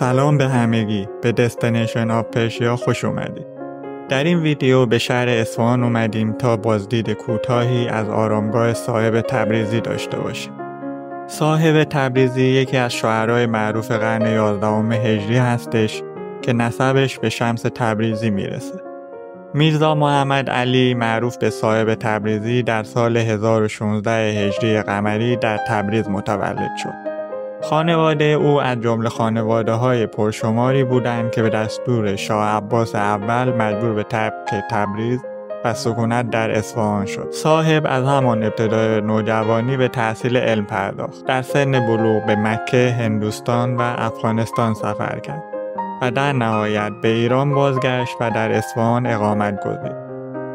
سلام به همگی، به دستینیشن آف پرشیا خوش اومدید. در این ویدیو به شهر اصفهان اومدیم تا بازدید کوتاهی از آرامگاه صاحب تبریزی داشته باشیم. صاحب تبریزی یکی از شاعرای معروف قرن 11 هجری هستش که نسبش به شمس تبریزی میرسه. میرزا محمد علی معروف به صاحب تبریزی در سال 1016 هجری قمری در تبریز متولد شد. خانواده او از جمله خانواده‌های پرشماری بودند که به دستور شاه عباس اول مجبور به ترک تبریز و سکونت در اصفهان شد. صاحب از همان ابتدای نوجوانی به تحصیل علم پرداخت. در سن بلوغ به مکه، هندوستان و افغانستان سفر کرد و در نهایت به ایران بازگشت و در اصفهان اقامت گزید.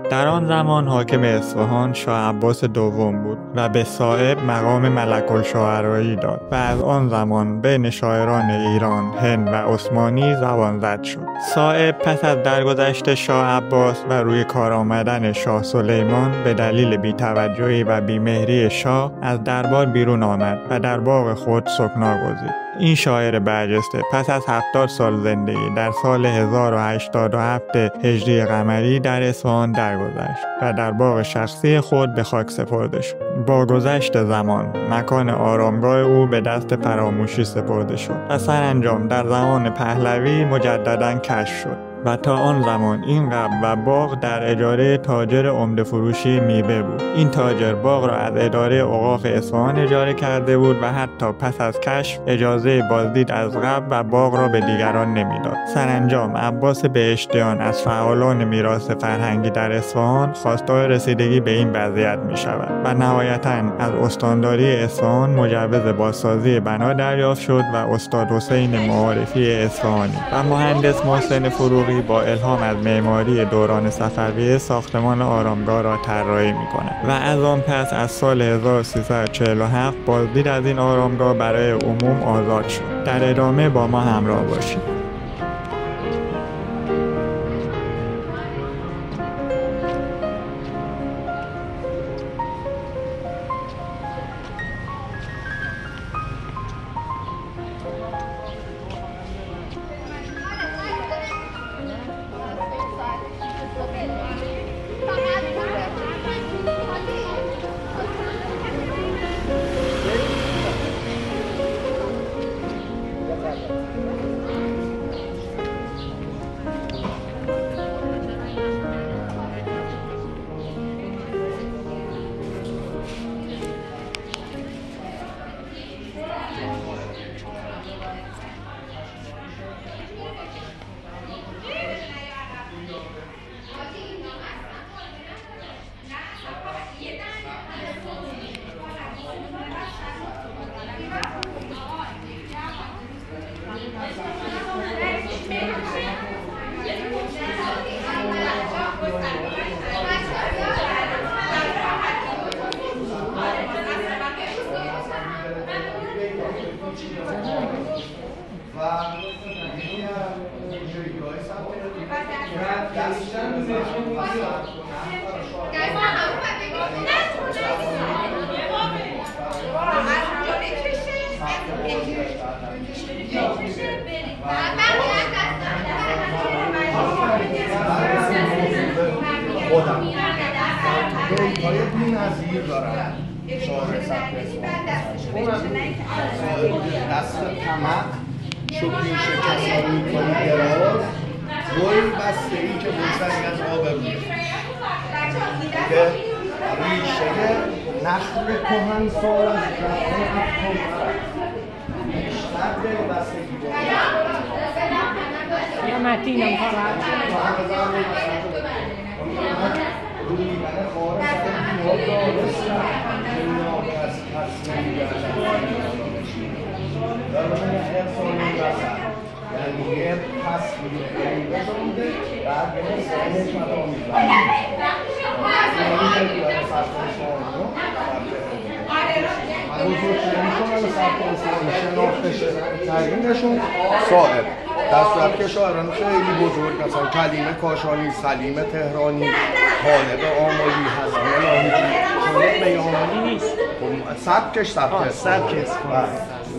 در آن زمان حاکم اصفهان شاه عباس دوم بود و به صاحب مقام ملک الشعرایی داد و از آن زمان بین شاعران ایران، هند و عثمانی زبان زد شد. صاحب پس از درگذشت شاه عباس و روی کار آمدن شاه سلیمان به دلیل بی‌توجهی و بی‌مهری شاه از دربار بیرون آمد و در باغ خود سکنا گزید. این شاعر برجسته پس از 70 سال زندگی در سال 1087 هجری قمری در اصفهان درگذشت و در باغ شخصی خود به خاک سپرده شد. با گذشت زمان مکان آرامگاه او به دست فراموشی سپرده شد و سرانجام در زمان پهلوی مجددا کشف شد و تا آن زمان این قبر و باغ در اجاره تاجر عمده فروشی میوه بود. این تاجر باغ را از اداره اوقاف اصفهان اجاره کرده بود و حتی پس از کشف اجازه بازدید از قبر و باغ را به دیگران نمیداد. سرانجام عباس بهشتیان از فعالان میراث فرهنگی در اصفهان خواستار رسیدگی به این وضعیت می شود و نهایتاً از استانداری اصفهان مجوز بازسازی بنا دریافت شد و استاد حسین معارفی اصفهانی و مهندس محسن فروغی با الهام از معماری دوران صفویه ساختمان آرامگاه را طراحی می‌کند و از آن پس از سال 1347 بازدید از این آرامگاه برای عموم آزاد شد. در ادامه با ما همراه باشید. دیتای بی‌نظیر دارن شاعر سبک دست طمع چو پیش کسانی کنی دراز گل بسته ای که بگذری از آب روی که ریشه نخل کهن سال از رفتن بیشتر دل بستگی یا متینم روی من خواهر سر بیاد دارستم جناب از تصمیم در من ارسانی بسر یعنی یه تصمیم غیبه شده بعد به سرمش مدامی صاحب در صورت که شاعران خیلی بزرگ مثلا کلیم کاشانی، سلیم تهرانی، طالب آملی، حسن لاهیجی شاید به آملی نیست سبکش سبک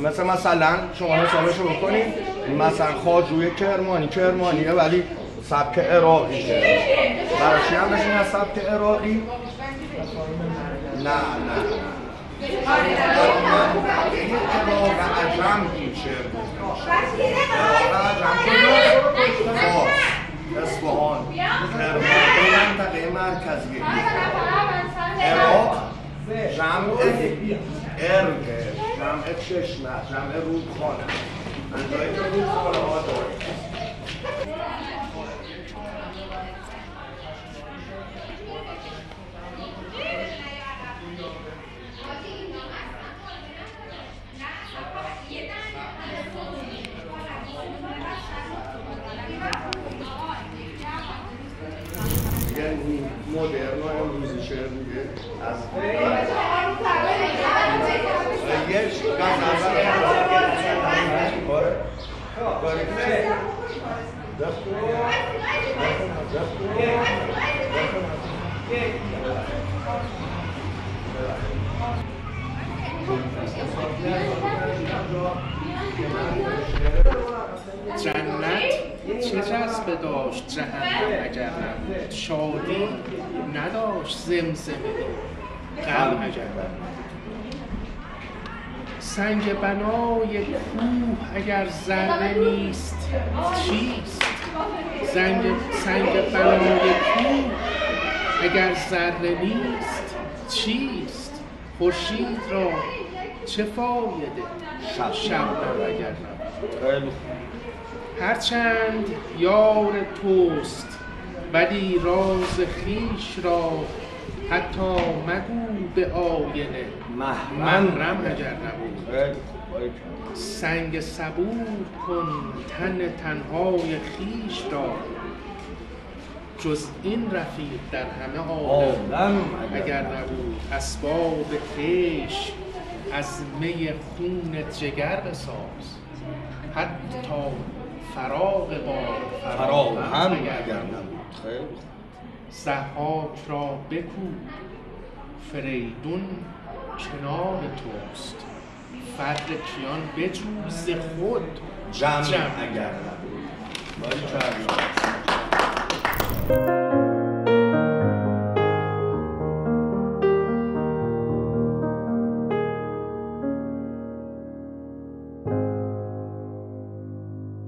است مثلا شما حسابشو بکنید مثلا خواجوی کرمانیه ولی سبک عراقیه. برای چی هم بشین از سبک عراقی؟ نه عراق عجم این شعر اصفهان کرمانیه منطقه مرکزی عراق جمع ارگه، جمع چشمه، جمع رودخانه، انجایی که رودخانه ها داره. یعنی مدرن و امروزی شعر میگه از یه جنت چه جذبه داشت جهنم اگر نبود، شادی نداشت زمزمه غم اگر نبود. سنگ بنای کوه اگر ذره نیست چیست؟ سنگ بنای کوه اگر ذره نیست چیست؟ خورشید را چه فایده شبنم اگر نبود. هرچند یار توست ولی راز خویش را حتی مگو به آینه محرم اگر نبود. سنگ صبور کن تن تنهای خویش را، جز این رفیق در همه عالم اگر نبود. اسباب عشق از می خون جگر بساز، حتی فراق بار فراهم اگر نبود. ضحاک را بکوب فریدون کنار توست، فر کیان بجو ز خود جمع اگر نبود.